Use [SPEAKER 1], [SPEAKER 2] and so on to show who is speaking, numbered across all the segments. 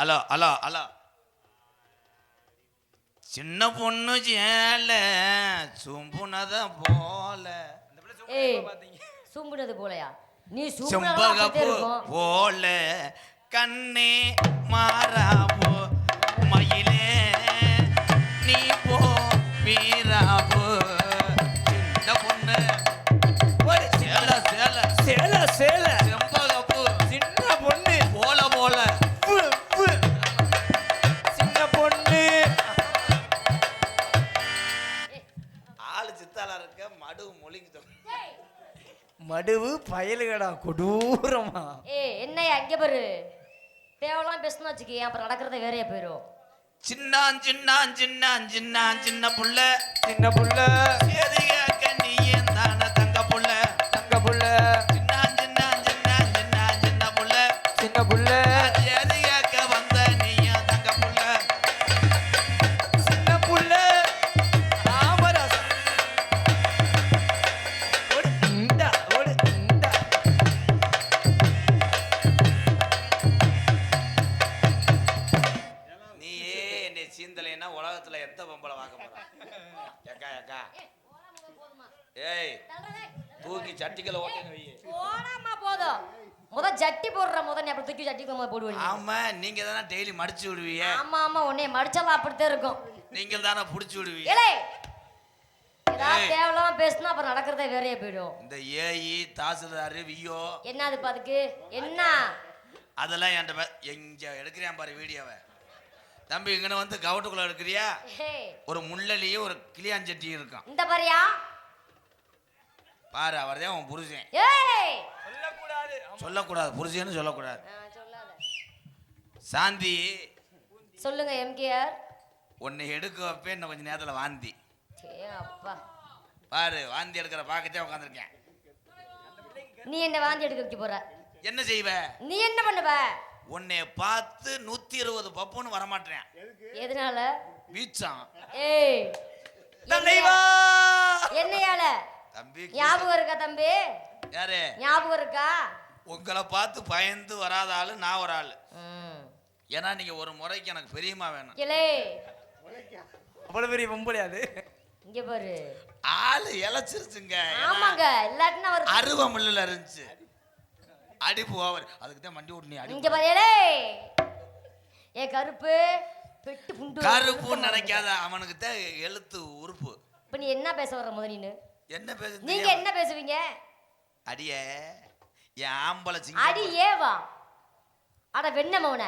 [SPEAKER 1] Hello hello hello. சின்ன பொண்ணு சேல சும்புனத போல.
[SPEAKER 2] சும்புனது போலயா? நீ
[SPEAKER 1] செம்பகப்பு போல கண்ணே மாறாபோ மயிலே நீ போ வீராபோ. சின்ன பொண்ணு ஒரு சேல சேல சேல சேல செம்பகப்பு சின்ன பொண்ணு போல போல சின்ன பொண்ணு. ஆளு சித்தாளா இருக்க மடுவு மொழிக்குது.
[SPEAKER 3] மடுவு பயலுகடா கொடூரமா.
[SPEAKER 2] என்னையா அங்கே பாரு, தேவலாம் பேசணும் வச்சுக்கேன், அப்புறம் நடக்கிறத வேறையா போயிடும்.
[SPEAKER 1] சின்ன சின்ன சின்ன சின்ன சின்ன புள்ள
[SPEAKER 3] சின்ன புள்ள
[SPEAKER 1] நீ ஏன் தான தங்க புள்ள
[SPEAKER 3] தங்க புள்ள
[SPEAKER 1] சின்ன சின்ன சின்ன சின்ன சின்ன புள்ள
[SPEAKER 3] சின்ன புள்ள
[SPEAKER 1] எதுக்க வந்த நீ ஏன் தங்க புள்ள
[SPEAKER 3] சின்ன புள்ள ராமராசா. ஓடு இந்தா ஓடு இந்தா.
[SPEAKER 1] நீயே என்னை சீந்தலைன்னா உலகத்துல எந்த பொம்பளை வாங்க போறா? ஏக்கா ஏக்கா ஏய் தூக்கி சட்டிக்கல ஓட்டுங்க வை.
[SPEAKER 2] போடாமா போதும். முத ஜட்டி போடுற முத நீ அப்படி தூக்கி ஜட்டி போடுவீங்க.
[SPEAKER 1] ஆமா நீங்க தானே டெய்லி மடிச்சு விடுவீங்க.
[SPEAKER 2] ஆமா ஆமா உன்னை மடிச்சாலும் அப்படித்தான் இருக்கும்.
[SPEAKER 1] நீங்க தானே புடிச்சு விடுவீங்க.
[SPEAKER 2] ஏலே ஏதாவது தேவலாம் பேசினா அப்புறம் நடக்கிறதே வேறையா போயிடும்.
[SPEAKER 1] இந்த ஏஇ தாசில்தார் வியோ
[SPEAKER 2] என்னது அதுக்கு என்ன
[SPEAKER 1] அதெல்லாம் என்கிட்ட எங்க எடுக்கிறேன் பாரு வீடியோவை. தம்பி இங்கன வந்து கவுட்டுக்குள்ள எடுக்கிறியா? ஒரு முள்ளலியும் ஒரு கிளியாஞ்சட்டியும் இருக்கும்.
[SPEAKER 2] இந்த பாரியா
[SPEAKER 1] பாரு அவர்தான் உன் புருஷன்.
[SPEAKER 2] ஏய்
[SPEAKER 3] சொல்லக்கூடாது
[SPEAKER 1] சொல்லக்கூடாது புருஷன்னு சொல்லக்கூடாது.
[SPEAKER 2] சொல்லாத.
[SPEAKER 1] சாந்தி
[SPEAKER 2] சொல்லுங்க எம்கேஆர்.
[SPEAKER 1] உன்னை எடுக்க வைப்பேன் இன்னும் கொஞ்சம் நேரத்தில் வாந்தி.
[SPEAKER 2] அப்பா
[SPEAKER 1] பாரு வாந்தி எடுக்கிற பாக்கத்தே உட்காந்துருக்கேன்.
[SPEAKER 2] நீ என்ன வாந்தி எடுக்க வைக்க போற?
[SPEAKER 1] என்ன செய்வ?
[SPEAKER 2] நீ என்ன பண்ணுவ?
[SPEAKER 1] உன்னை பார்த்து 120 பப்புன்னு வரமாட்டேன்.
[SPEAKER 2] எதனால?
[SPEAKER 1] வீச்சான்.
[SPEAKER 2] ஏய்
[SPEAKER 1] தலைவா
[SPEAKER 2] என்னையால
[SPEAKER 1] தம்பி
[SPEAKER 2] ஞாபகம் இருக்கா தம்பி?
[SPEAKER 1] யாரு
[SPEAKER 2] ஞாபகம் இருக்கா?
[SPEAKER 1] உங்களை பார்த்து பயந்து வராத ஆளு நான் ஒரு ஆளு. ஏன்னா நீங்க ஒரு முறைக்கு எனக்கு பெரியமா வேணும்.
[SPEAKER 2] கிளே
[SPEAKER 3] அவ்வளவு பெரிய பொம்பளையாது.
[SPEAKER 2] இங்க பாரு
[SPEAKER 1] ஆளு இழைச்சிருச்சுங்க.
[SPEAKER 2] ஆமாங்க இல்லாட்டினா அவர்
[SPEAKER 1] அருவமுள்ள இருந்துச்சு. அடிப்பு ஓவர் அதுக்கு தான் மண்டி ஓட்டு. நீ அடி
[SPEAKER 2] இங்க பாரு ஏ கருப்பு பெட்டு புண்டு
[SPEAKER 1] கருப்புன்னு நினைக்காத அவனுக்கு தான் எழுத்து உறுப்பு.
[SPEAKER 2] இப்ப நீ என்ன பேச வர்ற முத நீனு?
[SPEAKER 1] என்ன பேச
[SPEAKER 2] நீங்க என்ன பேசுவீங்க?
[SPEAKER 1] அடியே என் ஆம்பளை
[SPEAKER 2] அடி ஏவா அட வெண்ணமவன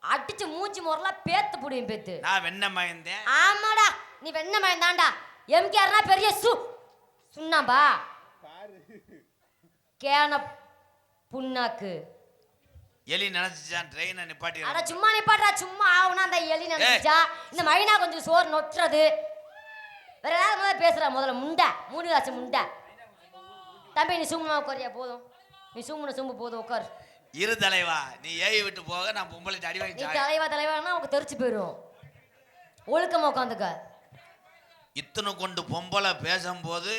[SPEAKER 2] அடிச்சு மூஞ்சி முறலாம் பேத்து புடியும் பேத்து.
[SPEAKER 1] நான் வெண்ணமயந்தேன்.
[SPEAKER 2] ஆமாடா நீ வெண்ணமயம் தான்டா. எம்கேஆர்னா பெரிய சுண்ணாம்பா கேன புண்ணாக்கு.
[SPEAKER 1] எலி நினைச்சான் ட்ரெயினை நிப்பாட்டி.
[SPEAKER 2] அட சும்மா நிப்பாட்றா சும்மா ஆவுனா அந்த எலி நினைச்சா இந்த மைனா கொஞ்சம் சோறு நொட்டுறது. வேற ஏதாவது முதல்ல பேசுற முதல்ல முண்டை மூணு காசு முண்டை. தம்பி நீ சும்மா உட்காரியா போதும். நீ சும்மா போதும் உட்கார்.
[SPEAKER 1] இரு தலைவா நீ ஏவி விட்டு போக நான் பொம்பளை அடி வாங்கி.
[SPEAKER 2] நீ தலைவானா உனக்கு தெரிச்சு போயிடும். ஒழுக்கமா உட்காந்துக்க.
[SPEAKER 1] இத்தனை கொண்டு பொம்பளை பேசும்போது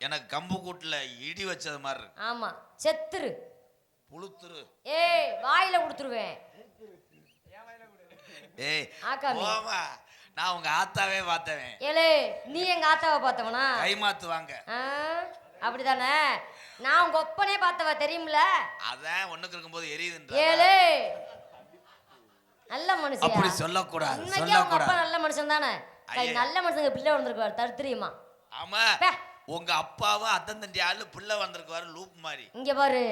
[SPEAKER 1] எனக்கு கம்பு கூட்டுல இடி வச்சது மாதிரி இருக்கு.
[SPEAKER 2] ஆமா செத்துரு
[SPEAKER 1] புளுத்துரு.
[SPEAKER 2] ஏய் வாயில கொடுத்துருவேன்.
[SPEAKER 1] ஏய்
[SPEAKER 2] ஆக்காமி
[SPEAKER 1] போமா நான் உங்க ஆத்தாவே பார்த்தவன்.
[SPEAKER 2] ஏலே நீ எங்க ஆத்தாவை பார்த்தவனா?
[SPEAKER 1] கைமாத்துவாங்க
[SPEAKER 2] அப்படிதானே. நான் உங்க ஒப்பனே பார்த்தவ தெரியும்ல.
[SPEAKER 1] அதான் ஒண்ணுக்கு இருக்கும்போது எரியுதுன்ற.
[SPEAKER 2] ஏலே நல்ல மனுஷன்.
[SPEAKER 1] அப்படி சொல்லக்கூடாது
[SPEAKER 2] உண்மைக்கே உங்க அப்பா நல்ல மனுஷன் தானே. நல்ல மனுஷங்க பிள்ளை வந்திருக்காரு தடுத்துறியுமா?
[SPEAKER 1] ஆமா உங்க அப்பாவும் அத்தந்தண்டி ஆளு பிள்ளை வந்திருக்காரு லூப் மாதிரி.
[SPEAKER 2] இங்க பாரு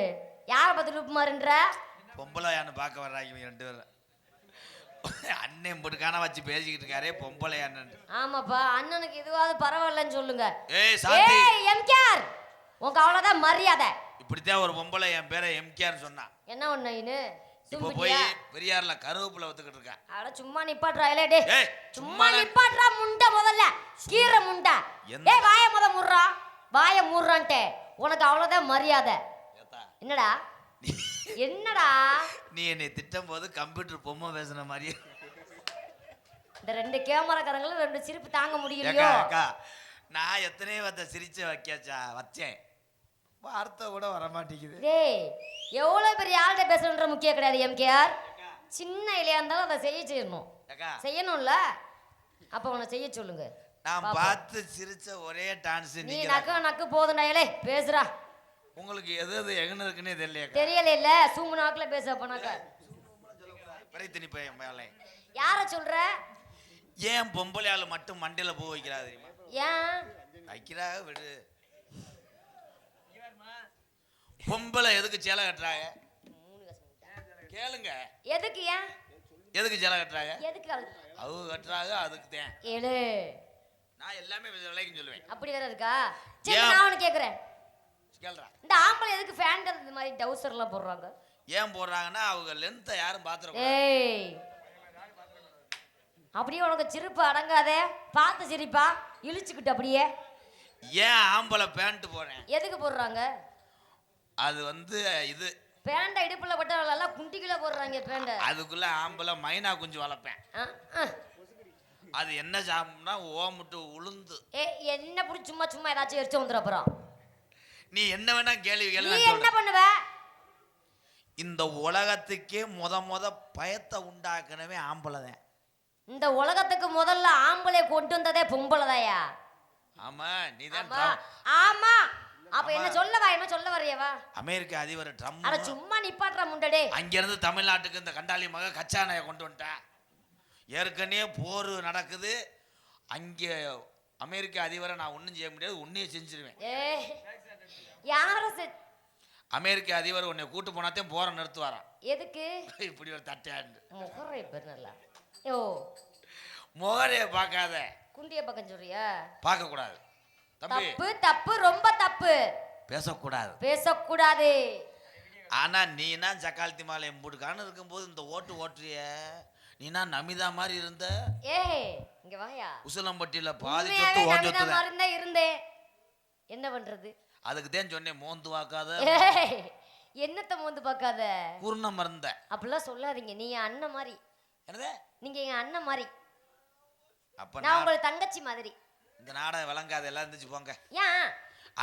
[SPEAKER 2] யாரை பார்த்து லூப் மாதிரின்ற?
[SPEAKER 1] பொம்பளையான்னு பார்க்க வர்றாங்க இவங்க ரெண்டு பேரும். அண்ணன் போட்டுக்கான வச்சு பேசிக்கிட்டு இருக்காரே பொம்பளையான்னு.
[SPEAKER 2] ஆமாப்பா அண்ணனுக்கு இதுவாது பரவாயில்லன்னு சொல்லுங்க.
[SPEAKER 1] ஏய் சாந்தி
[SPEAKER 2] எம்கேஆர் உங்க அவ்வளவுதான் மரியாதை.
[SPEAKER 1] இப்படித்தான் ஒரு பொம்பளை என் பேரை எம்கேஆர் சொன்னா.
[SPEAKER 2] என்ன ஒண்ணு இனு
[SPEAKER 1] இப்ப போய் பெரியார்ல கருவேப்பிலை வத்துக்கிட்டு இருக்கேன்.
[SPEAKER 2] அட சும்மா நிப்பாட்றா இல்லடே.
[SPEAKER 1] ஏய்
[SPEAKER 2] சும்மா நிப்பாட்றா முண்டை முதல்ல கீரை முண்டை. ஏய் வாயை முத முறறா வாயை மூறறான்ட்டே. உனக்கு அவ்வளவுதான் மரியாதை. என்னடா என்னடா
[SPEAKER 1] நீ என்னை திட்டும் போது கம்ப்யூட்டர் பொம்மை பேசுன மாதிரி.
[SPEAKER 2] இந்த ரெண்டு கேமராக்காரங்களும் ரெண்டு சிரிப்பு தாங்க முடியலையோ?
[SPEAKER 1] நான் எத்தனையோ சிரிச்சு வச்சேன் வார்த்தை கூட வர மாட்டேங்குது.
[SPEAKER 2] டேய் எவ்வளவு பெரிய ஆள்கிட்ட பேசணுன்ற முக்கியம் கிடையாது எம்கேஆர். சின்ன இலையா இருந்தாலும் அதை செய்யணும்
[SPEAKER 1] ஏக்கா
[SPEAKER 2] செய்யணும்ல. அப்ப உன்னை செய்ய சொல்லுங்க.
[SPEAKER 1] நான்
[SPEAKER 2] பாப்போம்.
[SPEAKER 1] பார்த்து சிரிச்ச ஒரே டான்ஸ்
[SPEAKER 2] நீ
[SPEAKER 1] நீங்க
[SPEAKER 2] நக்கு நக்கு போதுண்டா இலே பேசுறா.
[SPEAKER 1] உங்களுக்கு எது எது எங்கன்னு இருக்குன்னே தெரியலையாக்கா.
[SPEAKER 2] தெரியல இல்ல சூம்பு நாக்குல பேச போனாக்கா.
[SPEAKER 1] பறைத்தினி பையன் மேலே
[SPEAKER 2] யார சொல்ற?
[SPEAKER 1] ஏன் பொம்பளை ஆளு மட்டும் மண்டையில பூ வைக்கிறா தெரியுமா?
[SPEAKER 2] ஏன்
[SPEAKER 1] வைக்கிறா விடு. பொம்பளை எதுக்கு சேலை கட்டுறாங்க கேளுங்க.
[SPEAKER 2] எதுக்கு? ஏன்
[SPEAKER 1] எதுக்கு சேலை கட்டுறாங்க?
[SPEAKER 2] எதுக்கு?
[SPEAKER 1] அவங்க கட்டுறாங்க அதுக்கு தான்.
[SPEAKER 2] ஏழு
[SPEAKER 1] நான் எல்லாமே விலைக்கு சொல்லுவேன்.
[SPEAKER 2] அப்படி வேற இருக்கா? சரி
[SPEAKER 1] ஏன்?
[SPEAKER 2] நான் உனக்கு கேக்குறேன்.
[SPEAKER 1] கேளுடா.
[SPEAKER 2] இந்த ஆம்பளை எதுக்கு ஃபேண்ட் இந்த மாதிரி டவுசர் எல்லாம் போடுறாங்க?
[SPEAKER 1] ஏன் போடுறாங்கன்னா அவங்க லென்த்தை யாரும் பாத்துற.
[SPEAKER 2] ஏய் அப்படியே உனக்கு சிரிப்பு அடங்காதே. பார்த்து சிரிப்பா இழுச்சுக்கிட்டு அப்படியே.
[SPEAKER 1] ஏன் ஆம்பளை பேண்ட் போறேன்?
[SPEAKER 2] எதுக்கு போடுறாங்க?
[SPEAKER 1] அது வந்து இது
[SPEAKER 2] பேண்ட இடுப்புல பட்டவங்களெல்லாம் குண்டிக்குள்ள போடுறாங்க பேண்ட.
[SPEAKER 1] அதுக்குள்ள ஆம்பளை மைனா குஞ்சு வளர்ப்பேன். அது என்ன சாப்பிடும்னா ஓமுட்டு உளுந்து.
[SPEAKER 2] ஏ என்ன புடி சும்மா சும்மா ஏதாச்சும் எரிச்சு வந்துற அப்புறம்
[SPEAKER 1] நீ என்ன வேணா கேள்வி
[SPEAKER 2] நீ
[SPEAKER 1] கேள்வி
[SPEAKER 2] என்ன பண்ணுவ?
[SPEAKER 1] இந்த உலகத்துக்கே முத பயத்தை உண்டாக்குனவே ஆம்பளை தான்.
[SPEAKER 2] இந்த உலகத்துக்கு முதல்ல ஆம்பளை கொண்டு வந்ததே பொம்பளைதாயா?
[SPEAKER 1] ஆமா நீதான்
[SPEAKER 2] ஆமா. அப்ப என்ன சொல்லவா? என்ன சொல்ல வர்றியவா?
[SPEAKER 1] அமெரிக்க அதிபர் ட்ரம்ப்
[SPEAKER 2] அட சும்மா நிப்பாட்ற முண்டடே.
[SPEAKER 1] அங்க இருந்து தமிழ்நாட்டுக்கு இந்த கண்டாளி மக கச்சா நாயை கொண்டு வந்துட்டா. ஏற்கனவே போர் நடக்குது. அங்க அமெரிக்க அதிபரை நான் ஒன்றும் செய்ய முடியாது, உன்னையே செஞ்சிருவேன்.
[SPEAKER 2] யார
[SPEAKER 1] அமெரிக்க அதிபர் உன்னை கூட்டு போனாத்தையும் போற நிறுத்துவாராம்.
[SPEAKER 2] எதுக்கு?
[SPEAKER 1] இப்படி ஒரு தட்டையாண்டு
[SPEAKER 2] முகரை பேர் நல்லா. யோ
[SPEAKER 1] முகரைய பார்க்காத,
[SPEAKER 2] குண்டிய பக்கம் சொல்றியா?
[SPEAKER 1] பார்க்க கூடாது தம்பி.
[SPEAKER 2] தப்பு தப்பு ரொம்ப தப்பு.
[SPEAKER 1] பேசக்கூடாது
[SPEAKER 2] பேசக்கூடாது.
[SPEAKER 1] ஆனா நீனா ஜக்காலத்தி மாலை எம்புடுக்கான்னு இருக்கும்போது இந்த ஓட்டுறிய நீனா நமிதா மாதிரி இருந்த.
[SPEAKER 2] ஏய் இங்க வாயா.
[SPEAKER 1] உசிலம்பட்டியில பாதி சொத்து ஓட்டு
[SPEAKER 2] மாதிரி இருந்தேன். என்ன பண்றது?
[SPEAKER 1] அதுக்கு தான் சொன்னேன் மோந்து பார்க்காத.
[SPEAKER 2] என்னத்த மோந்து பார்க்காத?
[SPEAKER 1] குருண மருந்த.
[SPEAKER 2] அப்படிலாம் சொல்லாதீங்க. நீ என் அண்ணன் மாதிரி.
[SPEAKER 1] என்னது?
[SPEAKER 2] நீங்க எங்க அண்ணன் மாதிரி.
[SPEAKER 1] அப்ப
[SPEAKER 2] நான் உங்களுக்கு தங்கச்சி மாதிரி.
[SPEAKER 1] இந்த நாடகம் விளங்காத எல்லாம் இருந்துச்சு போங்க.
[SPEAKER 2] ஏன்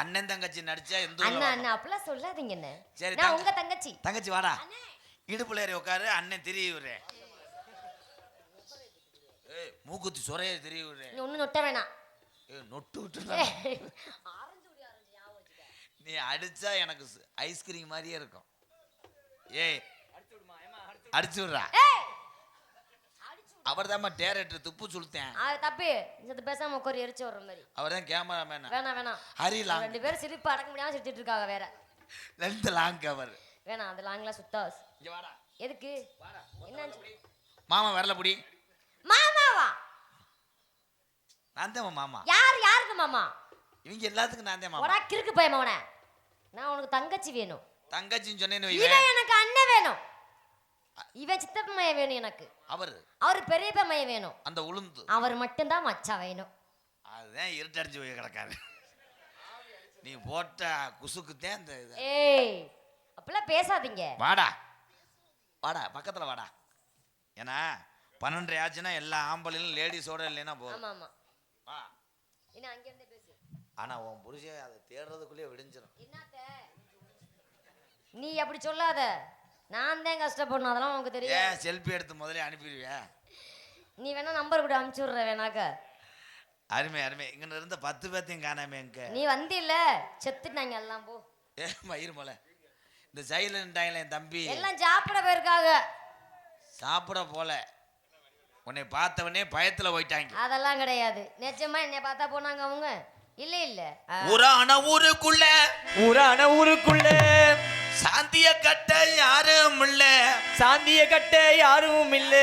[SPEAKER 1] அண்ணன் தங்கச்சி நடிச்சா எந்த
[SPEAKER 2] அண்ணா அண்ணா அப்படிலாம் சொல்லாதீங்க. என்ன
[SPEAKER 1] சரி
[SPEAKER 2] நான் உங்க தங்கச்சி.
[SPEAKER 1] தங்கச்சி வாடா இடுப்புல ஏறி உட்காரு. அண்ணன் தெரிய விடுறேன். ஏய் மூக்குத்தி சொரைய தெரிய விடுறேன்.
[SPEAKER 2] நீ ஒண்ணு நொட்ட வேணாம்.
[SPEAKER 1] ஏய் நொட்டு விட்டு
[SPEAKER 2] ஆரஞ்சு ஞாபகம் வச்சுக்க.
[SPEAKER 1] நீ அடிச்சா எனக்கு ஐஸ்கிரீம் மாதிரியே இருக்கும். ஏய் அடிச்சு விடுறா. அவர் தான் டேரக்டர் துப்பு சொல்லிட்டேன்.
[SPEAKER 2] தப்பி இந்த பேசாம உட்கார் எரிச்சு வர்ற மாதிரி.
[SPEAKER 1] அவர் தான் கேமராமேன்.
[SPEAKER 2] வேணாம் வேணாம்.
[SPEAKER 1] ஹரிலாம்
[SPEAKER 2] ரெண்டு பேரும் சிரிப்பு அடக்க முடியாம சிரிச்சிட்டு இருக்காங்க வேற.
[SPEAKER 1] Length long cover.
[SPEAKER 2] வேணாம் அது லாங்லாம் சுத்தாஸ்.
[SPEAKER 1] இங்க வாடா.
[SPEAKER 2] எதுக்கு? என்ன
[SPEAKER 1] மாமா வரல புடி.
[SPEAKER 2] மாமாவா?
[SPEAKER 1] நான் தான் மாமா.
[SPEAKER 2] யாருக்கு மாமா?
[SPEAKER 1] இவங்க எல்லாத்துக்கும் நான் தான் மாமா.
[SPEAKER 2] ஒரா கிறுக்கு பையன் அவனே. நான் உனக்கு தங்கச்சி வேணும்.
[SPEAKER 1] தங்கச்சின்னு சொன்னேன்னு வை.
[SPEAKER 2] இவன் எனக்கு அண்ணன் வேணும். இவன் சித்தப்ப மைய வேணும் எனக்கு. அவர் பெரியப்ப மைய வேணும்.
[SPEAKER 1] அந்த உளுந்து
[SPEAKER 2] அவர் மட்டும்தான் மச்சான் வேணும்.
[SPEAKER 1] அதுதான் இருட்டடிச்சு போய் கிடக்காரு. நீ போட்ட குசுக்குத்தேன் இந்த.
[SPEAKER 2] ஏய் அப்படிலாம் பேசாதீங்க.
[SPEAKER 1] வாடா வாடா பக்கத்துல வாடா. ஏன்னா 12 ஆச்சுன்னா எல்லா ஆம்பளையும் லேடிஸோட இல்லைன்னா போதும்.
[SPEAKER 2] ஆமா ஆமா.
[SPEAKER 1] வா
[SPEAKER 2] என்ன அங்க இருந்து பேசு.
[SPEAKER 1] ஆனா உன் புருஷன் அதை தேடுறதுக்குள்ளே விடிஞ்சிடும்.
[SPEAKER 2] என்னத்த நீ அப்படி சொல்லாத. நான் தான் கஷ்டப்படணும். அதெல்லாம் உனக்கு தெரியும்.
[SPEAKER 1] ஏன் செல்ஃபி எடுத்து முதல்ல அனுப்பிடுவியா?
[SPEAKER 2] நீ வேணா நம்பர் கூட அனுப்பிச்சு விடுற வேணாக்க.
[SPEAKER 1] அருமை அருமை. இங்க இருந்த 10 பேர்த்தையும் காணாம எங்க
[SPEAKER 2] நீ வந்தில்ல செத்துட்டாங்க எல்லாம். போ
[SPEAKER 1] ஏ மயிர் மலை. இந்த சைலண்டாங்களே என் தம்பி
[SPEAKER 2] எல்லாம் சாப்பிட போயிருக்காங்க.
[SPEAKER 1] சாப்பிட போல உன்னை பார்த்தவனே பயத்துல போயிட்டாங்க.
[SPEAKER 2] அதெல்லாம் கிடையாது. நிஜமா என்னை பார்த்தா போனாங்க அவங்க. இல்ல இல்ல
[SPEAKER 3] ஊரான ஊருக்குள்ள
[SPEAKER 1] சாந்திய கட்ட யாரும் இல்ல.
[SPEAKER 3] சாந்திய கட்ட யாரும் இல்ல.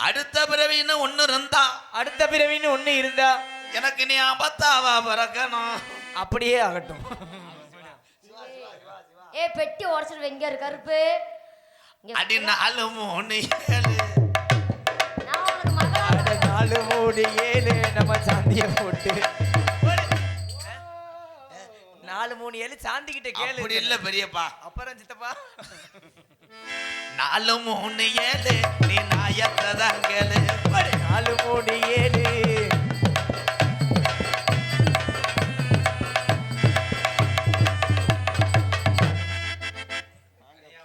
[SPEAKER 1] அடுத்த பிறவின்னு ஒண்ணு இருந்தா
[SPEAKER 3] அடுத்த பிறவின்னு ஒண்ணு இருந்தா
[SPEAKER 1] எனக்கு நீ ஆபத்தாவா பிறக்கணும்.
[SPEAKER 3] அப்படியே ஆகட்டும்.
[SPEAKER 2] ஏ பெட்டி உடச்சிட்டு எங்க இருக்கு கருப்பு?
[SPEAKER 1] அடி 4 3
[SPEAKER 2] நான் உனக்கு மகளா
[SPEAKER 3] 4 3 7 நம்ம சாந்திய போட்டு 4 3 7 சாந்தி கிட்ட கேளு.
[SPEAKER 1] அப்படி இல்ல பெரியப்பா.
[SPEAKER 3] அப்புறம் சித்தப்பா
[SPEAKER 1] 4 3 7 நீ நாயத்தான் கேளு.
[SPEAKER 3] 4 3 7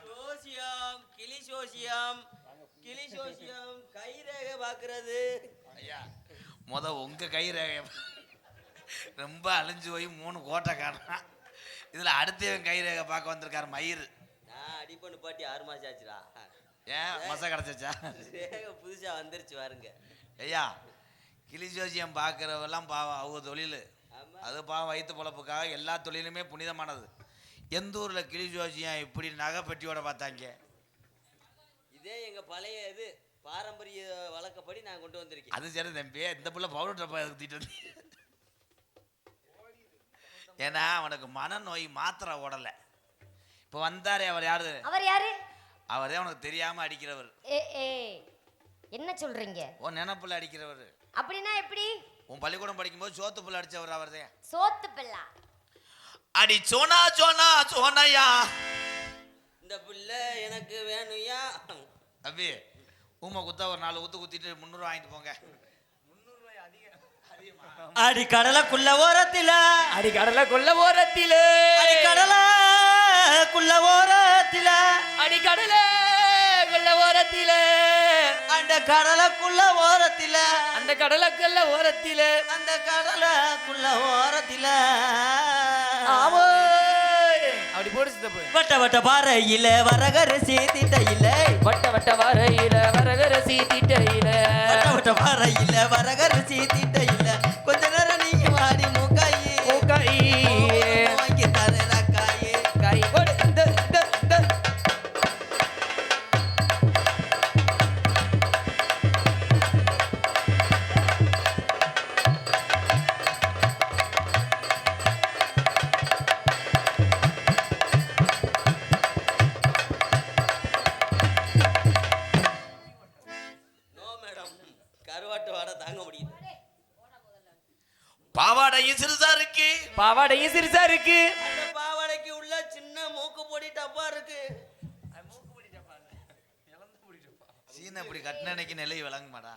[SPEAKER 4] சோசியம் கிளி சோசியம் ஜோசியம் கை ரேகை பாக்குறது.
[SPEAKER 1] ஐயா உங்க கை ரேகை ரொம்ப அழிஞ்சு போய் 3 கோட்டை காரணம். இதுல அடுத்தவன் கை ரேகை பார்க்க வந்திருக்காரு மயிறு.
[SPEAKER 4] நான் அடிப்பண்ணு பாட்டி 6 மாசம் ஆச்சுடா.
[SPEAKER 1] ஏன் மசா கிடைச்சா?
[SPEAKER 4] ரேகை புதுசா வந்துருச்சு பாருங்க.
[SPEAKER 1] ஐயா கிளி ஜோசியம் பார்க்குறவெல்லாம் பாவம் அவங்க தொழில். அது பாவம் வயிற்று பொழப்புக்காக எல்லா தொழிலுமே புனிதமானது. எந்த ஊரில் கிளி ஜோசியம் இப்படி நகை பெட்டியோட பார்த்தாங்க?
[SPEAKER 4] இதே எங்க பழைய இது பாரம்பரிய வழக்கப்படி நான் கொண்டு வந்திருக்கேன்.
[SPEAKER 1] அது சரி தம்பி, இந்த புள்ள பவுடர் டப்பா தூக்கிட்டு வந்து. ஏன்னா அவனுக்கு மனநோய் மாத்திரை ஓடலை. இப்போ வந்தாரே அவர் யாரு?
[SPEAKER 2] அவர் யாரு?
[SPEAKER 1] அவரே உனக்கு தெரியாம அடிக்கிறவர்.
[SPEAKER 2] என்ன சொல்றீங்க?
[SPEAKER 1] உன் நினைப்புல அடிக்கிறவர்.
[SPEAKER 2] அப்படின்னா எப்படி?
[SPEAKER 1] உன் பள்ளிக்கூடம் படிக்கும்போது சோத்து புள்ள அடிச்சவர் அவர்தான்.
[SPEAKER 2] சோத்து பிள்ளை
[SPEAKER 1] அடி சோனா சோனா சோனையா,
[SPEAKER 4] இந்த பிள்ளை எனக்கு வேணும்யா.
[SPEAKER 1] தம்பி ஊமை குத்தா ஒரு 4 ஊத்து குத்திட்டு 300 வாங்கிட்டு போங்க.
[SPEAKER 4] அடி கடலுக்குள்ள ஓரத்தில,
[SPEAKER 3] அடி கடலுக்குள்ள ஓரத்தில,
[SPEAKER 4] அடி கடலுக்குள்ள ஓரத்தில,
[SPEAKER 3] அடி கடலுக்குள்ள ஓரத்தில,
[SPEAKER 4] அந்த கடலுக்குள்ள ஓரத்தில,
[SPEAKER 3] அந்த கடலுக்குள்ள ஓரத்தில,
[SPEAKER 4] அந்த கடலுக்குள்ள ஓரத்தில.
[SPEAKER 3] ஆமோ அப்படி போடு சித்தப்பு.
[SPEAKER 4] வட்ட வட்ட பாறையில வரகரசி திட்டையில,
[SPEAKER 3] வட்ட வட்ட வரையில வரகரசி திட்டையில,
[SPEAKER 4] வட்ட வட்ட பாறையில வரகரசி திட்டையில, கொஞ்ச நேரம் நீங்க வாடி மூக்காயி
[SPEAKER 3] மூக்காயி
[SPEAKER 4] வாங்கி தரேன் காயே.
[SPEAKER 3] கை போடு.
[SPEAKER 4] கருவாட்டு வாடை தாங்க முடியுது.
[SPEAKER 1] பாவாடையும் சிறுசா இருக்கு,
[SPEAKER 3] பாவாடையும் சிறுசா இருக்கு,
[SPEAKER 4] அந்த பாவாடைக்கு உள்ள சின்ன மூக்கு பொடி டப்பா இருக்கு.
[SPEAKER 1] சீனை இப்படி கட்டினக்கு நிலை விளங்க மாடா.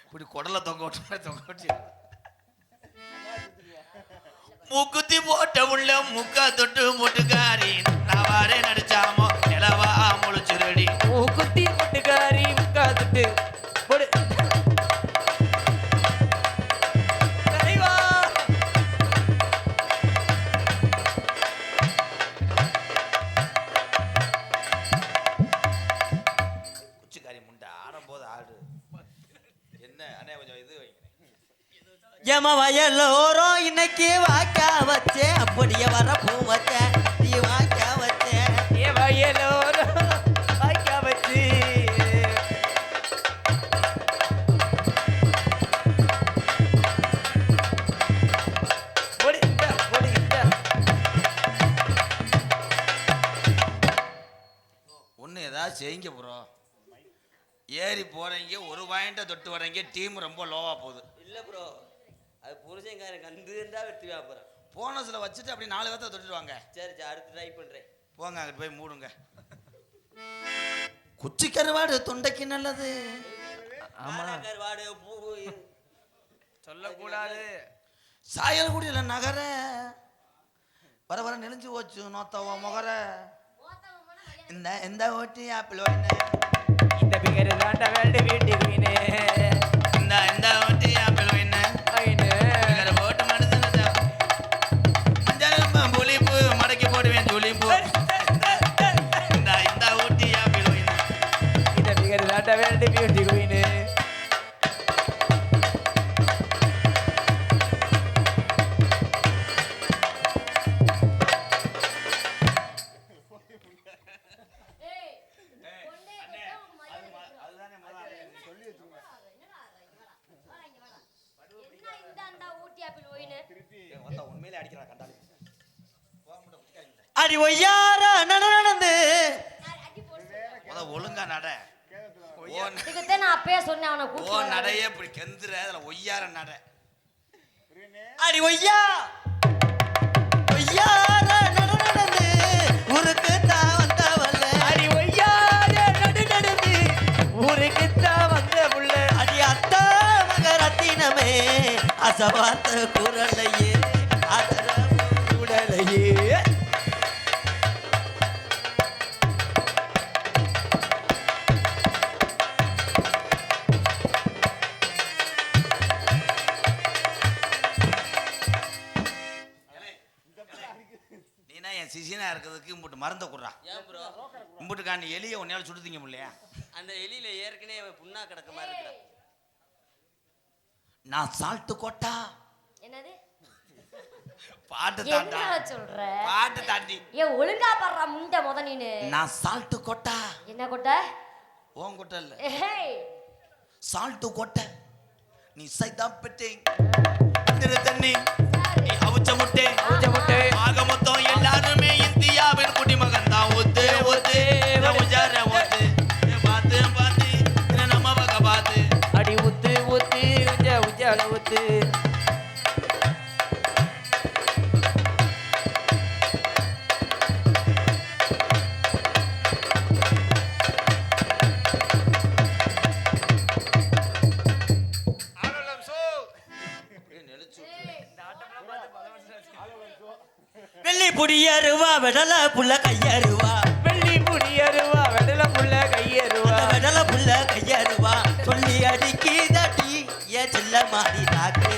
[SPEAKER 1] இப்படி குடல தொங்க விட்டு மூக்குத்தி போட்ட உள்ள முக்கா தொட்டு முட்டுக்காரி நவாரே நடிச்சாமோ நிலவா முழிச்சுரடி.
[SPEAKER 3] குத்தி முட்டுக்காரி முக்காத்துட்டு போடு. தலைவா
[SPEAKER 1] குச்சிக்காரி முண்டை ஆடும் போது ஆடு. என்ன அண்ணே கொஞ்சம் இது வைங்க.
[SPEAKER 4] எம வயலோரம் இன்னைக்கு வாக்கா வச்சேன், அப்படியே வரப்பூ வச்சேன், நீ வாக்கா வச்சேன்.
[SPEAKER 3] ஏ வயலோரம் வாய்க்கா வச்சு போடு போடு.
[SPEAKER 1] ஒன்று ஏதாவது செய்யுங்க ப்ரோ. ஏறி போகிறீங்க 1 பாயிண்ட்டை தொட்டு வரீங்க, டீம் ரொம்ப லோவாக போகுது.
[SPEAKER 4] இல்ல ப்ரோ, அது புருஷன்காரன் கண்டுண்டா வெட்டி போறேன்.
[SPEAKER 1] போனஸில் வச்சுட்டு அப்படி 4 பேர்த்த தொட்டுட்டு வாங்க.
[SPEAKER 4] சரி சரி, அடுத்து ட்ரை பண்றேன்.
[SPEAKER 1] போங்க அங்கிட்டு போய் மூடுங்க. குச்சி கருவாடு தொண்டைக்கு நல்லது.
[SPEAKER 3] ஆமா
[SPEAKER 4] கருவாடு பூ
[SPEAKER 3] சொல்லக்கூடாது.
[SPEAKER 1] சாயல்குடியில் நகர வர வர நெளிஞ்சு போச்சு நோத்தவ முகர. இந்த எந்த ஓட்டி ஆப்பிள் ஒன்று,
[SPEAKER 3] இந்த பிகர் தாண்ட வேண்டு வீட்டுக்கு
[SPEAKER 1] இந்த ஓட்டி ஆப்பிள் ஒன்று போட்டு மனுஷன் மஞ்சள் புளிப்பு மடக்கி போடுவேன் துளிப்பு. இந்த ஊட்டி ஆப்பிள் ஒன்று,
[SPEAKER 3] இந்த பிகர் தாண்ட வேண்டு வீட்டுக்கு
[SPEAKER 1] உண்மையிலே அடிக்கிறான் கண்டாலி.
[SPEAKER 4] அடி ஒய்யார நடந்து
[SPEAKER 1] ஒழுங்கா நட.
[SPEAKER 2] இதுக்குத்தான் நான் அப்பயே சொன்னேன் அவனை
[SPEAKER 1] ஓ
[SPEAKER 2] கூப்பிட்டு
[SPEAKER 1] நடையே இப்படி கெந்துற அதுல ஒய்யார நட.
[SPEAKER 4] அடி ஒய்யா ஒய்யார நடந்து ஊருக்கு தான் வந்தவல்ல.
[SPEAKER 3] அடி ஒய்யார நடந்து ஊருக்கு தான் வந்த புள்ள.
[SPEAKER 4] அடி அத்தா மகரத்தினமே அசவாத்த குரலையே ஆதரவு
[SPEAKER 3] உடலையே.
[SPEAKER 1] கும்பிட்டுக்கா நீ எலிய உன்னால சுடுதீங்க முடியலையா?
[SPEAKER 4] அந்த எலியில ஏற்கனவே புண்ணா கிடக்க மாதிரி இருக்குடா.
[SPEAKER 1] நான் சால்ட்டு கோட்டா.
[SPEAKER 2] என்னது
[SPEAKER 1] பாட்டு
[SPEAKER 2] என்ன
[SPEAKER 1] தாண்டா.
[SPEAKER 2] சொல்ற?
[SPEAKER 1] பாட்டு தாண்டி.
[SPEAKER 2] ஏன் ஒழுங்கா பாடுறா முண்டை முத நீனு.
[SPEAKER 1] நான் சால்ட்டு கோட்டா.
[SPEAKER 2] என்ன கொட்டை?
[SPEAKER 1] ஓன் கோட்டை இல்ல.
[SPEAKER 2] ஏய்
[SPEAKER 1] சால்ட்டு கோட்டை. நீ சைதா பெட்டே. திரு தண்ணி. நீ அவுச்ச முட்டை. ஆக மொத்தம் எல்லாருமே இந்தியாவின் குடிமகன் தான். ஒத்து ஒத்து உஜார ஒத்து பாத்து பாத்து நம்ம பக்க பாத்து
[SPEAKER 3] அடி ஊத்து ஊத்து உஜால ஊத்து.
[SPEAKER 4] வெள்ளி புடியருவா வெடல புள்ள கையருவா.
[SPEAKER 3] வெள்ளி புடியருவா வெடல புள்ள கையருவா.
[SPEAKER 4] வெடல புள்ள கையருவா சொல்லி அடிக்கி தட்டி ஏ செல்ல மாறி நாக்கு.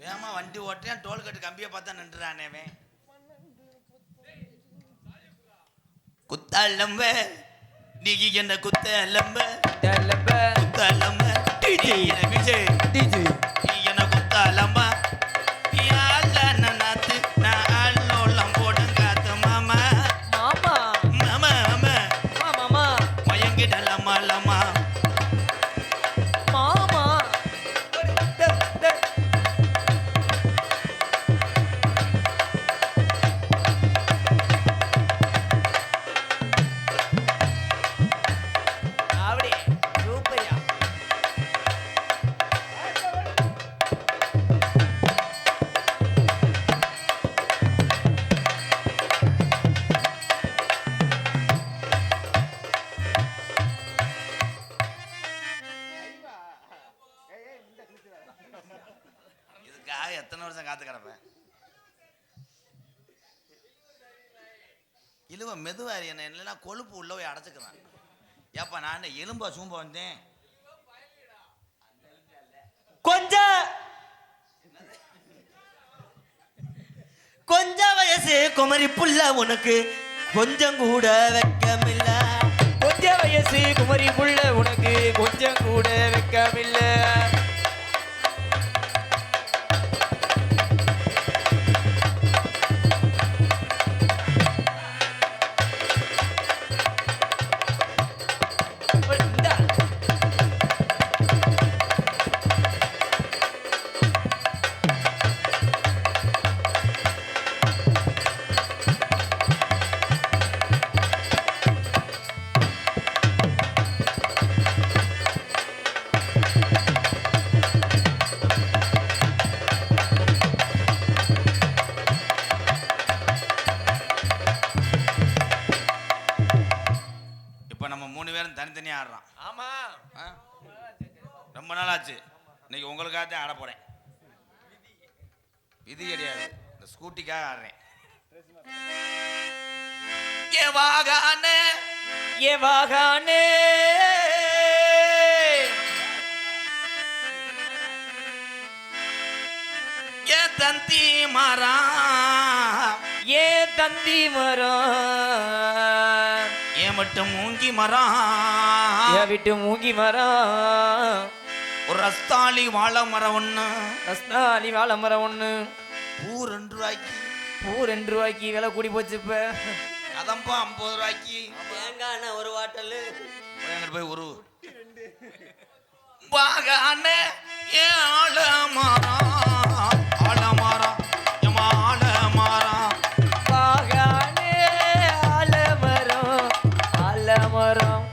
[SPEAKER 1] வேமா வண்டி ஓட்டுறேன் டோல்கட்டு கம்பியை பார்த்தா நின்றுறானே. குத்தாலம்ப நீங்க என்ன குத்தாலம்ப குத்தாலம்ப விஜய் நீ என்ன குத்தாலம்ப நாத்து நான் அல்லோலம் போடுங்காத்து மாமா
[SPEAKER 3] மாமா
[SPEAKER 1] மாமா மாமா
[SPEAKER 3] மாமா
[SPEAKER 1] மயங்கிடலாமா லமா
[SPEAKER 3] மாமா. அப்படி சூப்பர்யா.
[SPEAKER 1] இதுக்காக எத்தனை வருஷம் காத்து கிடப்பேன். இழுவ மெதுவாரி என்ன இல்லைன்னா கொழுப்பு உள்ள போய் அடைச்சுக்கிறான். ஏப்பா நான் எலும்பா சூம்ப வந்தேன்.
[SPEAKER 4] கொஞ்ச வயசு குமரி புள்ள உனக்கு கொஞ்சம் கூட வெக்கமில்ல.
[SPEAKER 3] கொஞ்ச வயசு குமரி புள்ள உனக்கு கொஞ்சம் கூட வெக்கமில்ல.
[SPEAKER 1] தனித்தனியாக ஆடுறான்.
[SPEAKER 3] ஆமா
[SPEAKER 1] ரொம்ப நாள் ஆச்சு. இன்னைக்கு உங்களுக்காகத்தான் ஆட போறேன். விதி கிடையாது, இந்த ஸ்கூட்டிக்காக ஆடுறேன். ஏ வாகானே
[SPEAKER 3] ஏ வாகானே
[SPEAKER 1] ஏ தந்தி மாறா
[SPEAKER 3] ஏ தந்தி மரம்
[SPEAKER 1] ஏ மட்டும் மூங்கி மரம்
[SPEAKER 3] ஏ விட்டு மூங்கி மரம்
[SPEAKER 1] ஒரு ரஸ்தாளி வாழை மரம் ஒண்ணு
[SPEAKER 3] ரஸ்தாலி வாழை மரம் ஒண்ணு
[SPEAKER 1] பூ 2 ரூபாய்க்கு
[SPEAKER 3] பூ 2 ரூபாய்க்கு விலை கூடி போச்சு. இப்ப
[SPEAKER 1] கதம்பா 50 ரூபாய்க்கு
[SPEAKER 4] தேங்காய் ஒரு வாட்டலு
[SPEAKER 1] அங்கிட்டு போய் ஒரு வாகானே ஏ ஆலமரம் ஆலமரம் ஏமா ஆலமரம்
[SPEAKER 3] வாகானே ஆலமரம் ஆலமரம்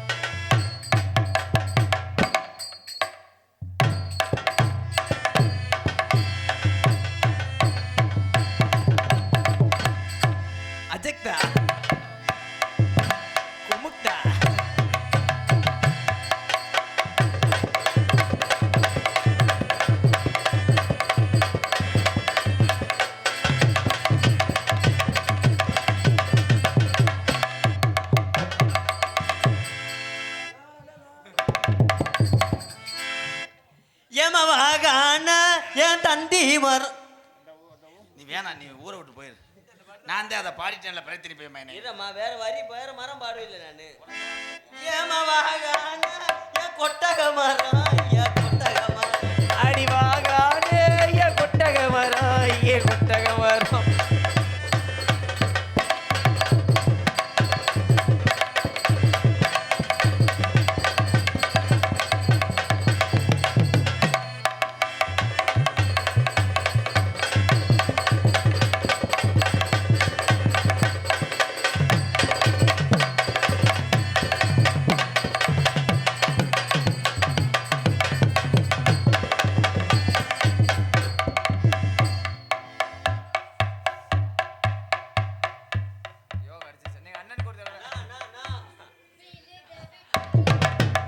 [SPEAKER 3] அஜக்தா குமுக்தா
[SPEAKER 4] அண்டி மரம்.
[SPEAKER 1] நீ வேணாம், நீ ஊரை விட்டு போயிரு. நான் தான் அதை பாடிட்டேன்ல, பிரச்சனை போய் மைனே.
[SPEAKER 4] இல்லம்மா, வேற மரம் பாடுவில்லை நானு. ஏமவாகான என் கொட்டக மரம், என் கொட்டக மரம்.
[SPEAKER 3] அடிவாகானே என் கொட்டக மரம், என் கொட்டக மரம்.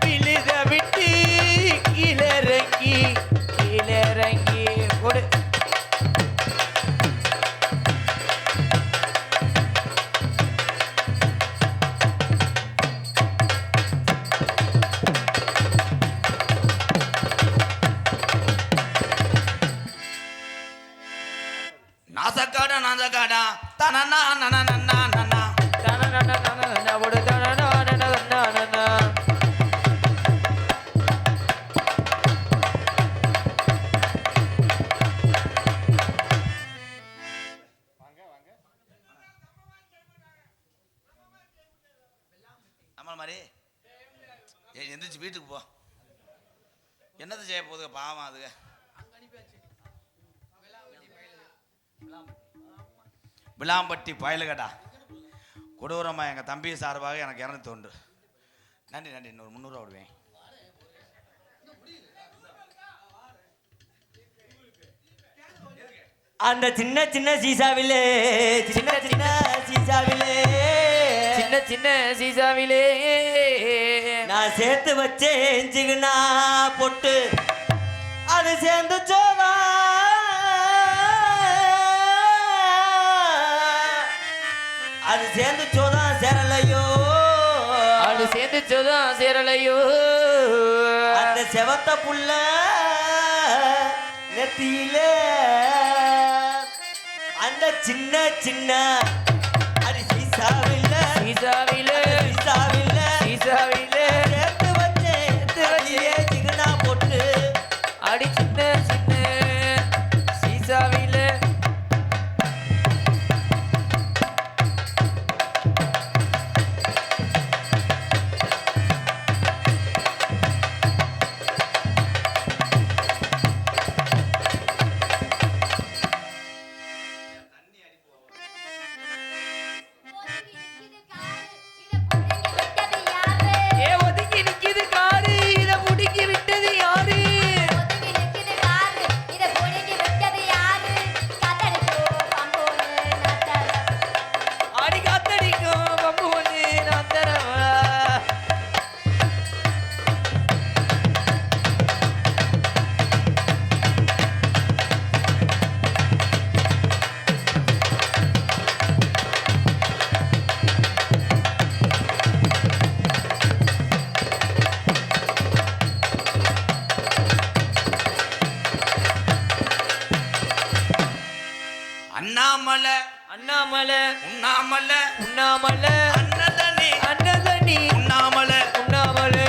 [SPEAKER 3] விழுத விட்டு கீழறங்கி கொடு.
[SPEAKER 1] நாசக்காடா நாசக்காடா தனனா நனா நன்னா நன்னா.
[SPEAKER 3] ஒரு தனனா.
[SPEAKER 1] நம்ம மாதிரி எந்திரிச்சு வீட்டுக்கு போ. என்னது செய்ய போகுது பாவம் அதுங்க. விளாம்பட்டி பயலுகடா கொடூரமா எங்க தம்பி சார்பாக எனக்கு 200. நன்றி நன்றி. இன்னொரு 300 விடுவேன்.
[SPEAKER 4] அந்த சின்ன சின்ன சீசாவிலே, சின்ன சின்ன சீசாவிலே,
[SPEAKER 3] சின்ன சின்ன சீசாவிலே
[SPEAKER 4] நான் சேர்த்து வச்சேன் சிகுனா பொட்டு, அது சேர்ந்து சோவா, அது சேர்ந்து சோதான் சேரலையோ,
[SPEAKER 3] அது சேர்ந்து சோதான் சேரலையோ.
[SPEAKER 4] அந்த செவத்த புள்ள நெத்தியிலே அந்த சின்ன சின்ன அது சீசாவிலே,
[SPEAKER 3] சீசாவிலே
[SPEAKER 4] சீசாவிலே,
[SPEAKER 3] சீசாவிலே
[SPEAKER 4] சேர்த்து வச்சேன் சிகுனா பொட்டு,
[SPEAKER 3] அடி சின்ன சின்ன சீசாவிலே. ஏ ஒதுங்கி நிக்குது காரு, இத முடுக்கி விட்டது யாரு? அடி காத்தடிக்கும் பம்பு ஒண்ணு நான் தரவா.
[SPEAKER 1] அண்ணாமலை
[SPEAKER 3] அண்ணாமலை
[SPEAKER 1] உண்ணாமலை
[SPEAKER 3] உண்ணாமலை
[SPEAKER 1] அன்னதனி
[SPEAKER 3] அன்னதனி
[SPEAKER 1] உண்ணாமலை.
[SPEAKER 3] உண்ணாமலை.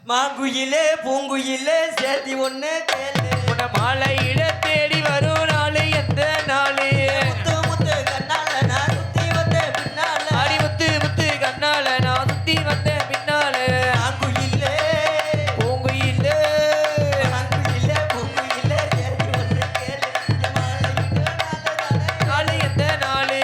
[SPEAKER 4] மாங்குயிலே பூங்குயிலே சேர்த்தி ஒண்ணு கேளு,
[SPEAKER 3] உன்னை மாலையிட தேடி வரும் நாளு எந்த நாளு?
[SPEAKER 4] முத்து முத்து கண்ணால நான் சுத்தி வந்தேன் பின்னால,
[SPEAKER 3] அடி முத்து முத்து கண்ணால நான் சுத்தி வந்தேன் பின்னால.
[SPEAKER 4] மாங்குயிலே
[SPEAKER 3] பூங்குயிலே
[SPEAKER 4] மாங்குயிலே பூங்குயிலே சேர்த்தி ஒண்ணு கேளு, மாலையிட
[SPEAKER 3] நாளு எந்த நாளு?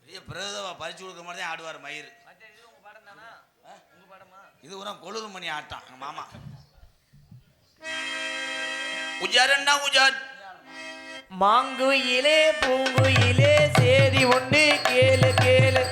[SPEAKER 1] பெரிய பிரதவ பறிச்சு கொடுக்க மாதிரி தான் ஆடுவார் மயிர். இது ஒரு கொழுது மணி ஆட்டம் எங்க மாமா. உஜாரண்டா உஜார்.
[SPEAKER 3] மாங்குயிலே பூங்குயிலே சேதி ஒன்று கேளு கேளு.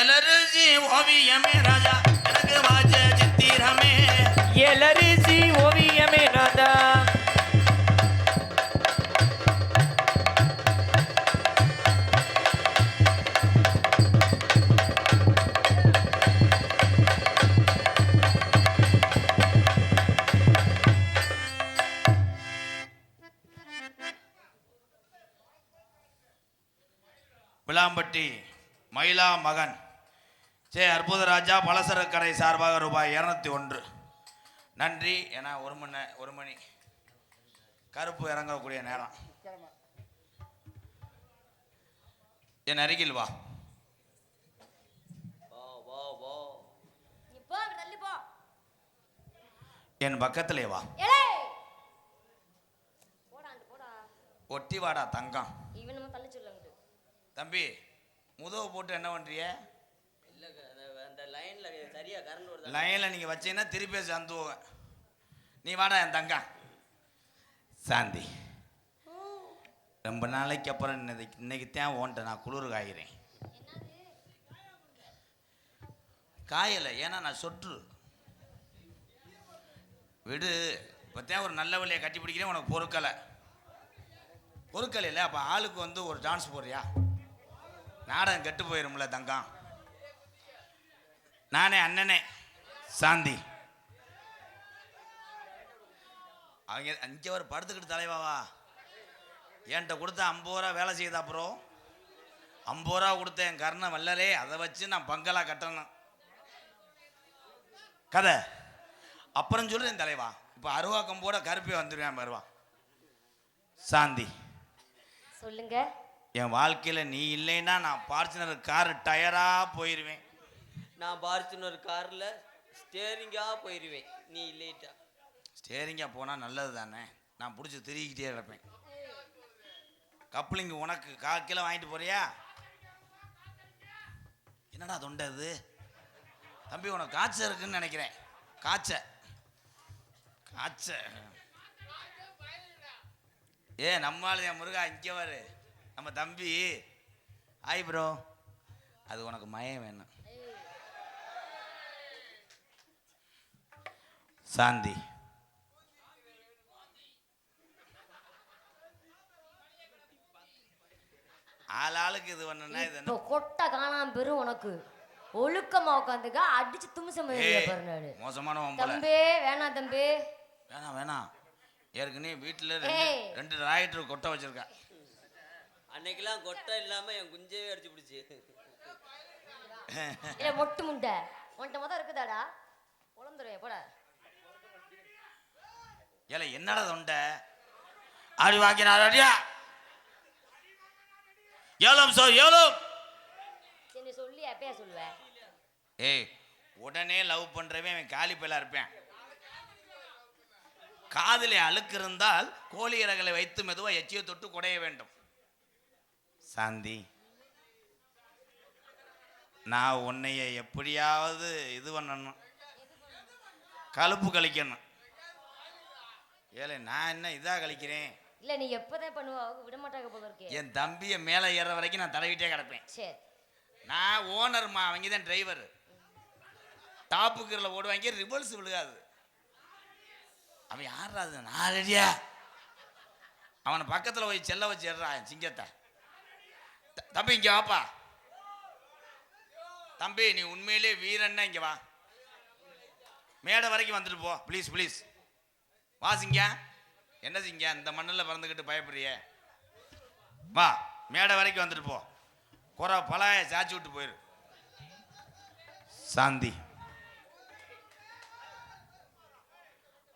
[SPEAKER 1] எலரிசி ஓவியமே ராஜா எனக்கு வாஜ சித்திரமே.
[SPEAKER 3] எலரிசி ஓவியமே நாதா.
[SPEAKER 1] விளாம்பட்டி மயிலா மகன் சே அற்புதராஜா பலசரக்கரை சார்பாக ரூபாய் 201. நன்றி. ஏன்னா ஒரு மணி கருப்பு இறங்கக்கூடிய நேரம். என் அருகில் வா.
[SPEAKER 2] நீ போ, அங்க தள்ளி போ.
[SPEAKER 1] என் பக்கத்திலே வா.
[SPEAKER 2] ஏலே போடா, அங்க போடா.
[SPEAKER 1] ஒட்டி வாடா தங்கம்.
[SPEAKER 2] இவன் நம்ம தள்ளி சொல்லுங்க.
[SPEAKER 1] தம்பி முதுவை போட்டு என்ன பண்றிய?
[SPEAKER 4] அந்த லைன்ல சரியா கரண்ட் வருது.
[SPEAKER 1] லைன்ல நீங்க வச்சீங்கன்னா திருப்பி சந்துவோங்க. நீ வாடா என் தங்கம். சாந்தி ரொம்ப நாளைக்கு அப்புறம் இன்னைக்கு தான் ஓன்ட்ட நான் குளிர் காய்கிறேன். காயலை ஏன்னா நான் சொற்று விடு. இப்போத்தான் ஒரு நல்ல வழியை கட்டி பிடிக்கிறேன். உனக்கு பொறுக்கலை இல்லை. அப்போ ஆளுக்கு வந்து ஒரு டான்ஸ் போடுறியா? நாடகம் கெட்டு போயிரும்ல தங்கம். நானே அண்ணனே சாந்தி. அவங்க அங்கே ஒரு படுத்துக்கிட்டு தலைவாவா என்கிட்ட கொடுத்த 50 ரூபா வேலை செய்யுது. அப்புறம் 50 ரூபா கொடுத்த என் கர்ண வல்லலே அதை வச்சு நான் பங்களா கட்டணும் கதை. அப்புறம் சொல்லுறேன் தலைவா. இப்போ அருவாக்கம்போட கருப்பே வந்துடுவேன் வருவா. சாந்தி
[SPEAKER 2] சொல்லுங்க.
[SPEAKER 1] என் வாழ்க்கையில் நீ இல்லைன்னா நான் பார்ச்சுனர் கார் டயராக போயிடுவேன்.
[SPEAKER 4] நான் பார்ச்சுனர் காரில் ஸ்டேரிங்காக போயிடுவேன். நீ இல்லைட்டா
[SPEAKER 1] ஸ்டேரிங்காக போனால் நல்லது தானே. நான் பிடிச்சி திருக்கிட்டே கிடப்பேன். கப்ளிங் உனக்கு 1/4 கிலோ வாங்கிட்டு போறியா? என்னடா தொண்டை அது தம்பி? உனக்கு காய்ச்சல் இருக்குன்னு நினைக்கிறேன். காய்ச்சல் நம்மளால என் முருகா இங்கே வரு. நம்ம தம்பி ஆய் ப்ரோ, அது உனக்கு மயம் வேணும். சாந்தி ஆளாளுக்கு இது பண்ணனா இது என்ன
[SPEAKER 2] கொட்டை காணாம பெரும் உனக்கு ஒழுக்கமா உட்காந்துக்க அடிச்சு துமிசம் பாரு.
[SPEAKER 1] மோசமான
[SPEAKER 2] தம்பி வேணாம் தம்பி
[SPEAKER 1] வேணாம். ஏற்கனவே வீட்டில் 2 ராயிட்டர் கொட்டை வச்சிருக்கேன்.
[SPEAKER 4] அன்னைக்கெல்லாம் கொட்டை இல்லாம என் குஞ்சவே அடிச்சு பிடிச்சி.
[SPEAKER 2] மொட்டு முண்டை உன்ட்ட மொத்தம் இருக்குதாடா? உழந்துருவேன் போட.
[SPEAKER 1] ஏல என்னடா தொண்டை ஆடி வாங்கினார் அடியா? ஏலம்
[SPEAKER 2] சரி சொல்லி எப்பயா சொல்லுவேன்?
[SPEAKER 1] ஏய் உடனே லவ் பண்றவன் அவன் காலி பையலா இருப்பேன். காதிலே அழுக்கு இருந்தால் கோழி இறகளை வைத்து மெதுவா எச்சியை தொட்டு குடைய வேண்டும். சாந்தி நான் உன்னைய எப்படியாவது இது பண்ணணும், கழுப்பு கழிக்கணும். ஏலே நான் என்ன இதா கழிக்கிறேன்?
[SPEAKER 2] இல்ல நீ எப்பதான் பண்ணுவா? விட மாட்டாங்க போல இருக்கே.
[SPEAKER 1] என் தம்பியை மேலே ஏற வரைக்கும் நான் தடவிட்டே கிடப்பேன்.
[SPEAKER 2] சரி
[SPEAKER 1] நான் ஓனர்மா, அவங்க தான் டிரைவர். டாப்புக்குள்ள ஓடுவாங்க, ரிவர்ஸ் விழுகாது. அவன் யாராது? நான் ரெடியா. அவனை பக்கத்தில் போய் செல்ல வச்சு ஏறான் சிங்கத்தை. தம்பி இங்கே வாப்பா. தம்பி நீ உண்மையிலே வீரன்னா இங்கே வா. மேடை வரைக்கும் வந்துட்டு போ ப்ளீஸ். வா சிங்க. என்ன சிங்க இந்த மண்ணில் பறந்துக்கிட்டு பயப்படுறிய? வா மேடை வரைக்கும் வந்துட்டு போ. குறை பலாய சாச்சி விட்டு போயிரு. சாந்தி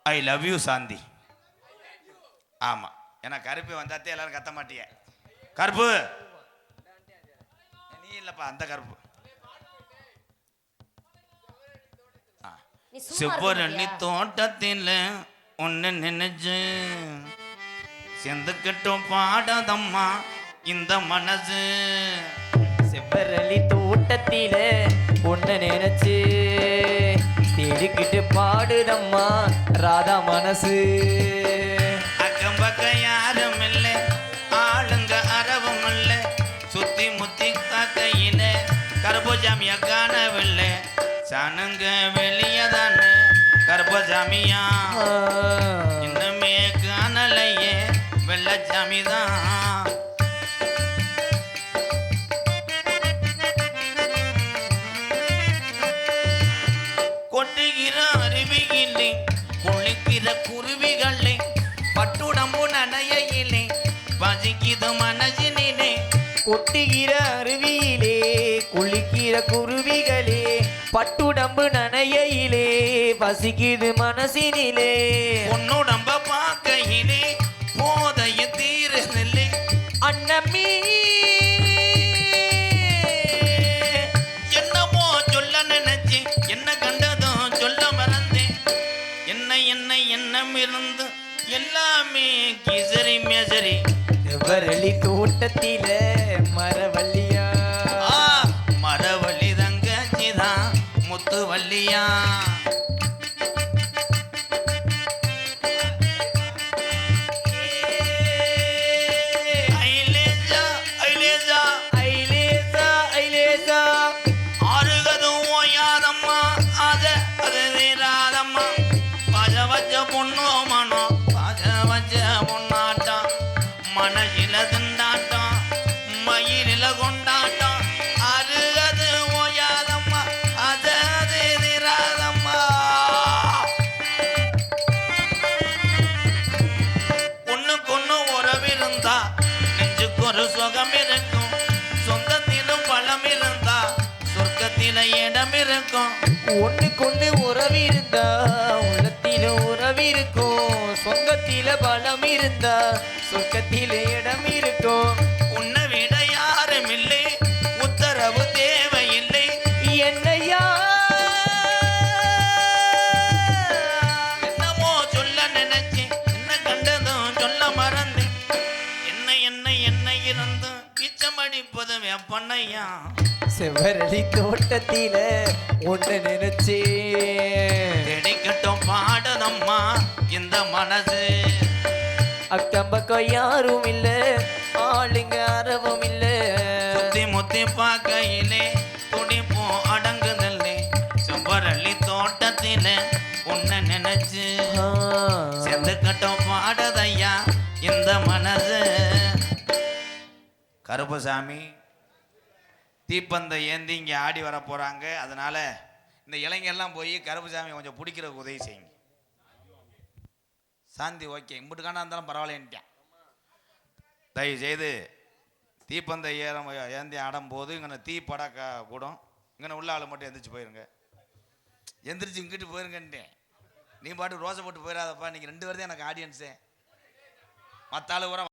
[SPEAKER 1] ஐ லவ் யூ சாந்தி. ஆமா, ஏன்னா கருப்பு வந்தாத்தே எல்லாரும் கத்த மாட்டிய. கருப்பு நீ இல்லப்பா, அந்த கருப்பு.
[SPEAKER 2] நீ சும்மா
[SPEAKER 1] செவ்வரணி
[SPEAKER 2] இருக்க
[SPEAKER 1] தோட்டத்தில் ஒன்னு நினைச்சு செந்துக்கிட்டும் பாடதம்மா இந்த மனசு.
[SPEAKER 3] செவ்வரளி தோட்டத்தில ஒன்ன நினைச்சு தேடிக்கிட்டு பாடுதம்மா ராதா மனசு.
[SPEAKER 1] அக்கம் பக்கம் யாரும் இல்லை, ஆளுங்க அறவும் இல்லை, சுத்தி முத்தி காக்கையில கருப்பசாமிய காணவில்லை. சனங்க வெளியதானே கருப்பசாமியா, இன்னுமே காணலையே வெள்ளச்சாமி தான். கொட்டுகிற அருவியிலே குளிக்கிற குருவிகளே, பட்டுடம்பு நனையிலே பசிக்குது மனசினிலே.
[SPEAKER 3] கொட்டுகிற அருவியிலே குளிக்கிற குருவிகளே, பட்டுடம்பு நனையிலே பசிக்குது மனசினிலே.
[SPEAKER 1] உன்னுடம்ப பார்க்கையிலே போதைய தீரனில்லை
[SPEAKER 3] அன்னமீ
[SPEAKER 1] என்னமோ சொல்ல நினைச்சு என்ன கண்டதும் சொல்ல மறந்தேன். எண்ணம் இருந்து எல்லாமே கிசரி மேசரி.
[SPEAKER 3] செவ்வரளி தோட்டத்தில மரவள்ளியா,
[SPEAKER 1] மரவள்ளி தங்கச்சிதான் முத்துவள்ளியா. ஐலேசா ஐலேசா
[SPEAKER 3] ஐலேசா ஐலேசா
[SPEAKER 1] ஆறுகதும் ஓயாதம்மா அது தீராதம்மா. பஜ வச்ச பொண்ணோ மனோ பஜ வச்ச பொண்ணாட்டம், மனசில திண்டாட்டம் மயிலில கொண்டாட்டம். அருகது ஓயாதம்மா அது தீராதம்மா. ஒண்ணுக்கொன்னு உறவிருந்தா நெஞ்சுக்கு ஒரு சுகம் இருக்கும், சொந்தத்திலும் பழம் இருந்தா சொர்க்கத்தில இடம் இருக்கும்.
[SPEAKER 3] ஒண்ணுக்கொண்டு உறவு இருந்தா உள்ளத்தில உறவு இருக்கும், சொந்தத்தில பலம் இருந்தா சொர்க்கத்தில இடம் இருக்கும்.
[SPEAKER 1] உன்னை விட யாரும் இல்லை, உத்தரவு தேவையில்லை.
[SPEAKER 3] என்னையா
[SPEAKER 1] என்னமோ சொல்ல நினைச்சேன், என்ன கண்டதும் சொல்ல மறந்தேன். என்ன இருந்து பிச்சமடிப்பது வெப்பண்ணையா.
[SPEAKER 3] செவ்வரளி தோட்டத்தில ஒன்ன நினைச்சே
[SPEAKER 1] தேடிக்கட்டும் பாடுதம்மா இந்த மனசு.
[SPEAKER 3] அக்கம் பக்கம் யாரும் இல்ல, ஆளுங்க அறவும் இல்ல.
[SPEAKER 1] சுத்தி முத்தி பார்க்கையிலே துடிப்போம் அடங்குதல்லே. செவ்வரளி தோட்டத்தில உன்னை நினைச்சு செந்துக்கட்டும் பாடுதையா இந்த மனசு. கருப்பசாமி தீப்பந்தை ஏந்தி இங்கே ஆடி வர போகிறாங்க. அதனால் இந்த இளைஞர்லாம் போய் கருப்பசாமி கொஞ்சம் பிடிக்கிறதுக்கு உதவி செய்யுங்க. சாந்தி ஓகே, இம்புட்டுக்கானா இருந்தாலும் பரவாயில்லன்ட்டேன். தயவு செய்து தீப்பந்தை ஏந்தி ஆடும்போது இங்கே தீ பட கூடும், இங்கே உள்ள ஆள் மட்டும் எந்திரிச்சு போயிருங்க. எந்திரிச்சு இங்கிட்டு போயிருங்கன்ட்டேன். நீ பாட்டு ரோசை போட்டு போயிடாதப்பா, நீங்கள் 2 பேர் தான் எனக்கு ஆடியன்ஸே. மற்ற ஆள் பூரா